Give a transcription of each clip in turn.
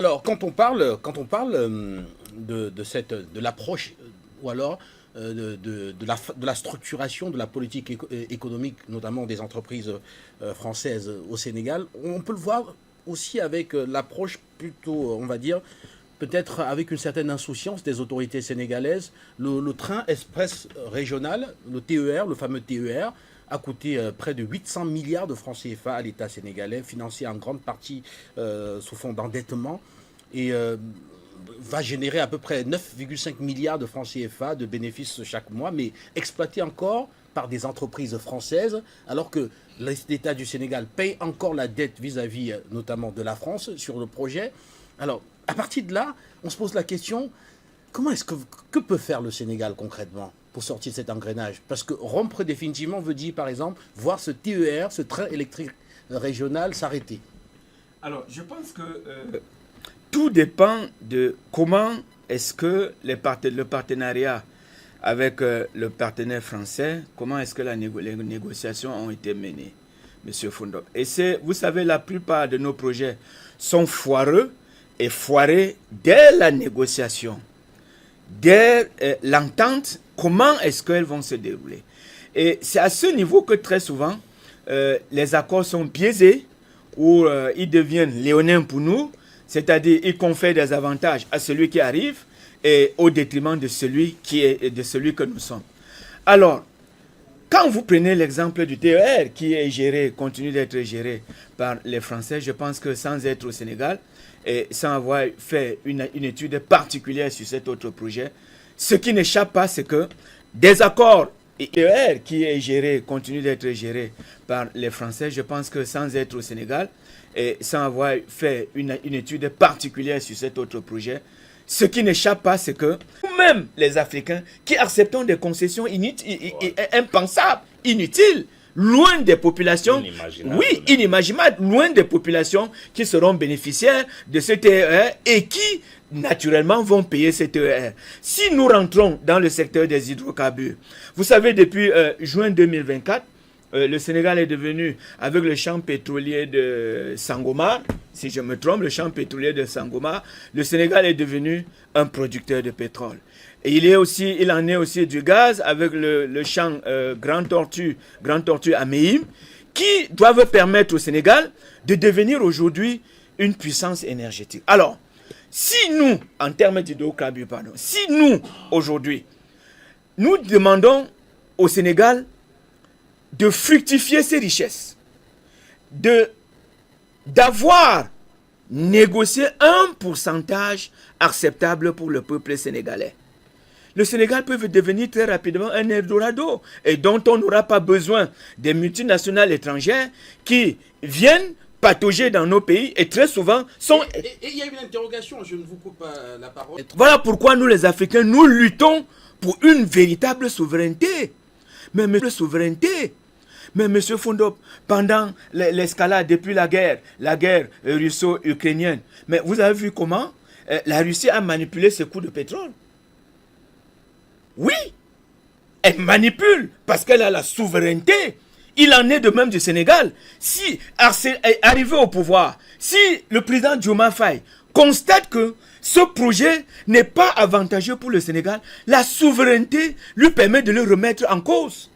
Alors, quand on parle de l'approche ou alors de la structuration de la politique économique, notamment des entreprises françaises au Sénégal, on peut le voir aussi avec l'approche plutôt, on va dire, peut-être avec une certaine insouciance des autorités sénégalaises. Le train express régional, le TER, le fameux TER, a coûté près de 800 milliards de francs CFA à l'État sénégalais, financé en grande partie sous fond d'endettement, et va générer à peu près 9,5 milliards de francs CFA de bénéfices chaque mois, mais exploité encore par des entreprises françaises, alors que l'État du Sénégal paye encore la dette vis-à-vis notamment de la France sur le projet. Alors, à partir de là, on se pose la question, que peut faire le Sénégal concrètement pour sortir de cet engrenage? Parce que rompre définitivement veut dire, par exemple, voir ce TER, ce train électrique régional s'arrêter. Alors, je pense que tout dépend de comment est-ce que le partenariat avec le partenaire français, comment est-ce que les négociations ont été menées, Monsieur Fondop. Et vous savez, la plupart de nos projets sont foireux et foirés dès la négociation, dès l'entente, comment est-ce qu'elles vont se dérouler. Et c'est à ce niveau que très souvent, les accords sont biaisés, ou ils deviennent léonins pour nous, c'est-à-dire ils confèrent des avantages à celui qui arrive et au détriment de celui que nous sommes. Alors, quand vous prenez l'exemple du TER qui est géré, continue d'être géré par les Français, je pense que sans être au Sénégal et sans avoir fait une étude particulière sur cet autre projet, ce qui n'échappe pas, c'est que des accords TER qui est géré, continue d'être géré par les Français, je pense que sans être au Sénégal et sans avoir fait une étude particulière sur cet autre projet, ce qui n'échappe pas, c'est que même les Africains qui acceptons des concessions impensables, inutiles, loin des populations, inimaginables, loin des populations qui seront bénéficiaires de ce TER et qui, naturellement, vont payer ce TER. Si nous rentrons dans le secteur des hydrocarbures, vous savez, depuis juin 2024, le Sénégal est devenu, avec le champ pétrolier de Sangomar, si je me trompe, le champ pétrolier de Sangomar, le Sénégal est devenu un producteur de pétrole. Et il en est aussi du gaz avec le champ Grand Tortue à Méhim, qui doivent permettre au Sénégal de devenir aujourd'hui une puissance énergétique. Alors, si nous, en termes d'hydrocarbures, si nous, aujourd'hui, nous demandons au Sénégal de fructifier ses richesses, d'avoir négocié un pourcentage acceptable pour le peuple sénégalais. Le Sénégal peut devenir très rapidement un Eldorado et dont on n'aura pas besoin des multinationales étrangères qui viennent patauger dans nos pays et très souvent sont... Et il y a une interrogation, je ne vous coupe pas la parole. Voilà pourquoi nous les Africains, nous luttons pour une véritable souveraineté. Mais monsieur Fondop, pendant l'escalade, depuis la guerre russo-ukrainienne, mais vous avez vu comment la Russie a manipulé ce coût de pétrole? Oui, elle manipule parce qu'elle a la souveraineté. Il en est de même du Sénégal. Si arrivé au pouvoir, si le président Diomaye Faye constate que ce projet n'est pas avantageux pour le Sénégal, la souveraineté lui permet de le remettre en cause.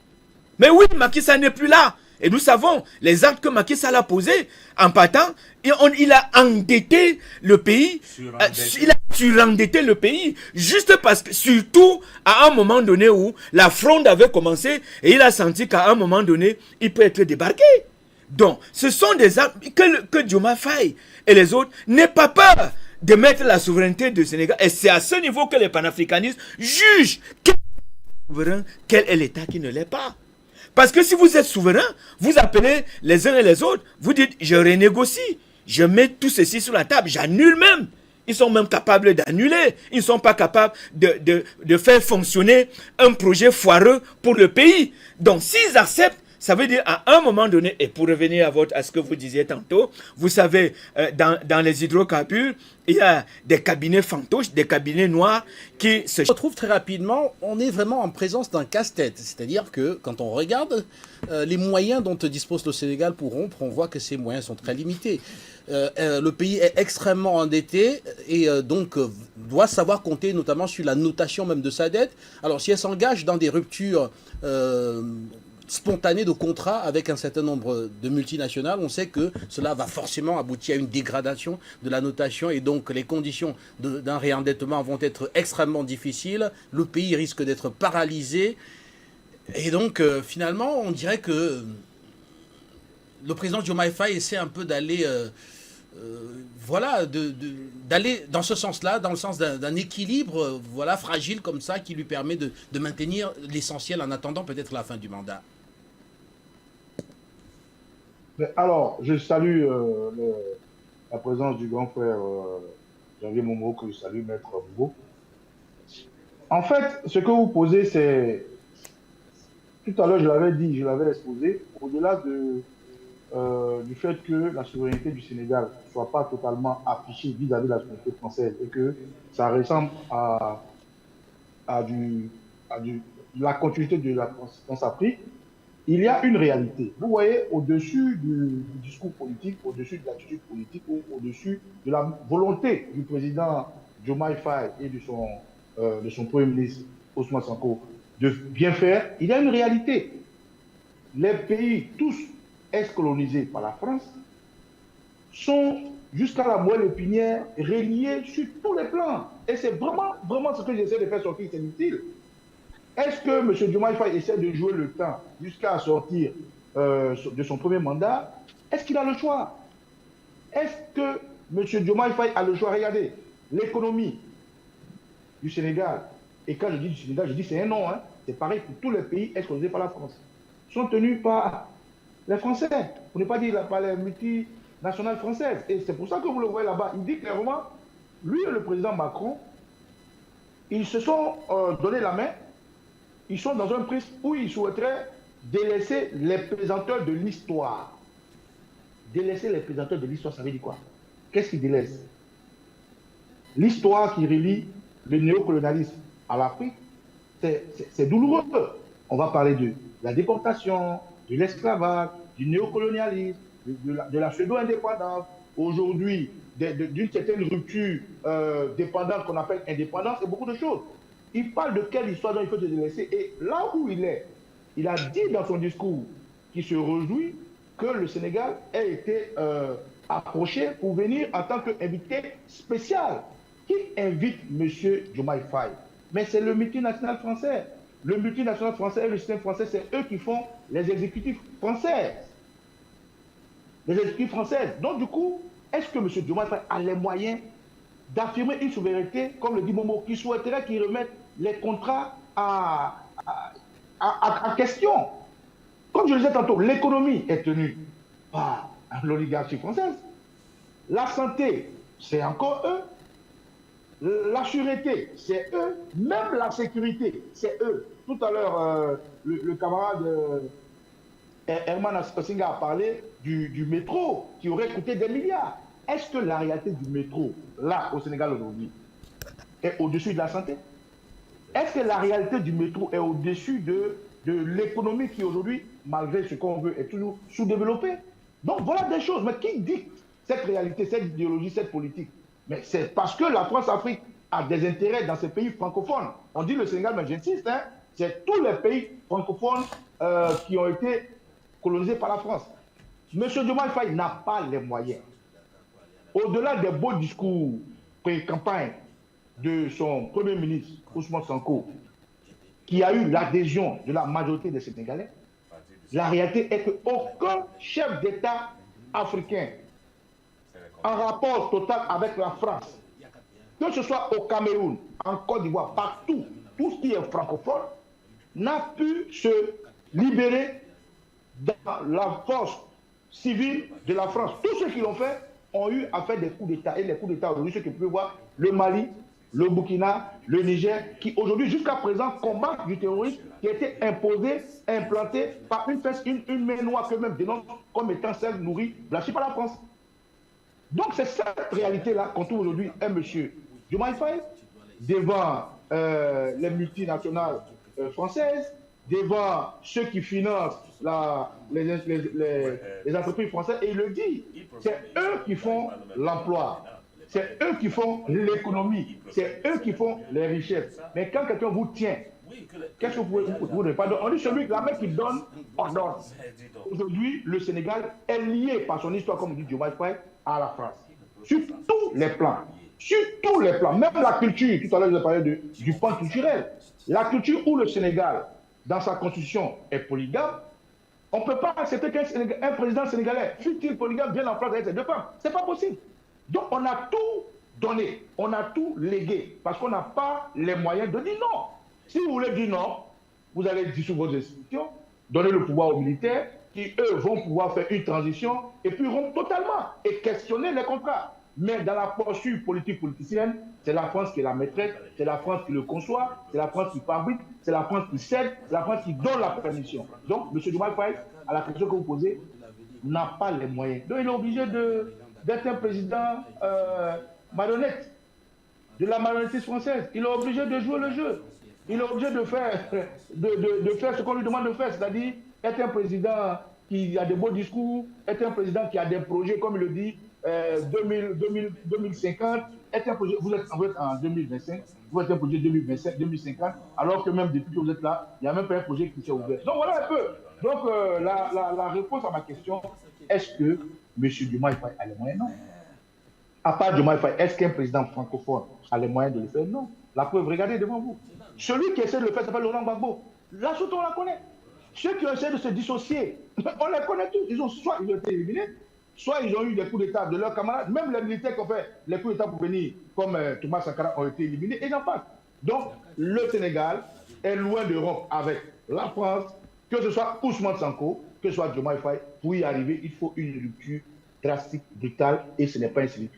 Mais oui, Macky Sall n'est plus là. Et nous savons les actes que Macky Sall a posés en partant. Il a endetté le pays. Il a surendetté le pays. Juste parce que, surtout, à un moment donné où la fronde avait commencé et il a senti qu'à un moment donné, il peut être débarqué. Donc, ce sont des actes que Diomaye Faye et les autres n'aient pas peur de mettre la souveraineté du Sénégal. Et c'est à ce niveau que les panafricanistes jugent quel est souverain, quel est l'État qui ne l'est pas. Parce que si vous êtes souverain, vous appelez les uns et les autres, vous dites, je renégocie, je mets tout ceci sur la table, j'annule même. Ils sont même capables d'annuler. Ils ne sont pas capables de faire fonctionner un projet foireux pour le pays. Donc, s'ils acceptent Ça veut dire à un moment donné, et pour revenir à ce que vous disiez tantôt, vous savez, dans les hydrocarbures, il y a des cabinets fantoches, des cabinets noirs qui se... On retrouve très rapidement, on est vraiment en présence d'un casse-tête. C'est-à-dire que quand on regarde les moyens dont dispose le Sénégal pour rompre, on voit que ces moyens sont très limités. Le pays est extrêmement endetté et donc doit savoir compter notamment sur la notation même de sa dette. Alors si elle s'engage dans des ruptures spontanée de contrats avec un certain nombre de multinationales, on sait que cela va forcément aboutir à une dégradation de la notation et donc les conditions d'un réendettement vont être extrêmement difficiles. Le pays risque d'être paralysé et donc finalement on dirait que le président Diomaye Faye essaie un peu d'aller voilà, d'aller dans ce sens-là, dans le sens d'un équilibre voilà, fragile comme ça qui lui permet de maintenir l'essentiel en attendant peut-être la fin du mandat. Alors, je salue la présence du grand frère Janvier Momo, que je salue, Maître Boubou. En fait, ce que vous posez, c'est... Tout à l'heure, je l'avais dit, je l'avais exposé, au-delà du fait que la souveraineté du Sénégal ne soit pas totalement affichée vis-à-vis de la souveraineté française et que ça ressemble à la continuité de la Constitution Afrique, il y a une réalité. Vous voyez, au-dessus du discours politique, au-dessus de l'attitude politique, ou au-dessus de la volonté du président Diomaye Faye et de son Premier ministre Ousmane Sonko de bien faire, il y a une réalité. Les pays, tous ex-colonisés par la France, sont jusqu'à la moelle épinière reliés sur tous les plans. Et c'est vraiment, vraiment ce que j'essaie de faire sortir, c'est utile. Est-ce que M. Diomaye Faye essaie de jouer le temps jusqu'à sortir de son premier mandat? Est-ce qu'il a le choix? Est-ce que M. Diomaye Faye a le choix? Regardez, l'économie du Sénégal, et quand je dis du Sénégal, je dis c'est un nom, hein, c'est pareil pour tous les pays exploités par la France, sont tenus par les Français, pour ne pas dire par les multinationales françaises. Et c'est pour ça que vous le voyez là-bas. Il dit clairement, lui et le président Macron, ils se sont donné la main. Ils sont dans un prisme où ils souhaiteraient délaisser les pesanteurs de l'histoire. Délaisser les pesanteurs de l'histoire, ça veut dire quoi? Qu'est-ce qu'ils délaissent? L'histoire qui relie le néocolonialisme à l'Afrique, c'est douloureux. On va parler de la déportation, de l'esclavage, du néocolonialisme, de la pseudo-indépendance, aujourd'hui d'une certaine rupture dépendante qu'on appelle indépendance et beaucoup de choses. Il parle de quelle histoire dont il faut se délaisser. Et là où il est, il a dit dans son discours qu'il se réjouit que le Sénégal ait été approché pour venir en tant qu'invité spécial. Qui invite M. Diomaye Faye? Mais c'est le multinational français. Le multinational français et le système français, c'est eux qui font les exécutifs français. Les exécutifs français. Donc du coup, est-ce que M. Diomaye Faye a les moyens d'affirmer une souveraineté, comme le dit Momo, qui souhaiterait qu'il remette les contrats à question? Comme je le disais tantôt, l'économie est tenue par l'oligarchie française. La santé, c'est encore eux. La sûreté, c'est eux. Même la sécurité, c'est eux. Tout à l'heure, le camarade Herman Ascosinga a parlé du métro qui aurait coûté des milliards. Est-ce que la réalité du métro, là, au Sénégal aujourd'hui, est au-dessus de la santé? Est-ce que la réalité du métro est au-dessus de l'économie qui aujourd'hui, malgré ce qu'on veut, est toujours sous-développée? Donc voilà des choses. Mais qui dit cette réalité, cette idéologie, cette politique? Mais c'est parce que la France-Afrique a des intérêts dans ces pays francophones. On dit le Sénégal, mais j'insiste, hein, c'est tous les pays francophones qui ont été colonisés par la France. M. Diomaye Faye n'a pas les moyens. Au-delà des beaux discours pré-campagne de son Premier ministre, Ousmane Sonko, qui a eu l'adhésion de la majorité des Sénégalais, la réalité est qu'aucun chef d'État africain en rapport total avec la France, que ce soit au Cameroun, en Côte d'Ivoire, partout, tout ce qui est francophone, n'a pu se libérer dans la force civile de la France. Tous ceux qui l'ont fait ont eu à faire des coups d'État. Et les coups d'État aujourd'hui, ceux qui peuvent voir, le Mali, le Burkina, le Niger, qui aujourd'hui, jusqu'à présent, combattent du terrorisme qui a été imposé, implanté par une main noire que même dénonce comme étant celle nourrie, blanchie par la France. Donc c'est cette réalité-là qu'on trouve aujourd'hui un monsieur Diomaye Faye devant les multinationales françaises, devant ceux qui financent les entreprises françaises, et il le dit, c'est eux qui font l'emploi, c'est eux qui font l'économie, c'est eux qui font les richesses. Mais quand quelqu'un vous tient, qu'est-ce que vous ne pas donner? On dit celui la main qui donne, ordonne. Aujourd'hui, le Sénégal est lié par son histoire, comme dit Diomaye Faye, à la France. Sur tous les plans. Sur tous les plans. Même la culture, tout à l'heure, je vous ai parlé du pan culturel. La culture où le Sénégal, dans sa constitution, est polygame, on ne peut pas accepter qu'un président sénégalais, fut-il polygame, vienne en place avec ses deux femmes. Ce n'est pas possible. Donc on a tout donné, on a tout légué, parce qu'on n'a pas les moyens de dire non. Si vous voulez dire non, vous allez dissoudre vos institutions, donner le pouvoir aux militaires, qui eux vont pouvoir faire une transition, et puis rompre totalement, et questionner les contrats. Mais dans la posture politique politicienne, c'est la France qui est la maîtresse, c'est la France qui le conçoit, c'est la France qui fabrique, c'est la France qui cède, c'est la France qui donne la permission. Donc, M. Diomaye Faye, à la question que vous posez, n'a pas les moyens. Donc, il est obligé d'être un président marionnette, de la marionnettisme française. Il est obligé de jouer le jeu. Il est obligé de faire ce qu'on lui demande de faire, c'est-à-dire être un président qui a de beaux discours, être un président qui a des projets, comme il le dit, 2050, être un projet, vous êtes en 2025, vous êtes un projet 2025, 2050, alors que même depuis que vous êtes là, il n'y a même pas un projet qui s'est ouvert. Donc voilà un peu. Donc la réponse à ma question, est-ce que M. Diomaye Faye a les moyens? Non. À part Diomaye Faye, est-ce qu'un président francophone a les moyens de le faire? Non. La preuve, regardez devant vous. Celui qui essaie de le faire s'appelle Laurent Gbagbo. La suite, on la connaît. Ceux qui ont essayé de se dissocier, on les connaît tous. Soit ils ont été éliminés, soit ils ont eu des coups d'État de leurs camarades. Même les militaires qui ont fait les coups d'État pour venir, comme Thomas Sankara, ont été éliminés, et j'en passe. Donc, le Sénégal est loin de rompre avec la France, que ce soit Ousmane Sonko, que ce soit Diomaye Faye. Pour y arriver, il faut une rupture drastique, brutale, et ce n'est pas un sinistre.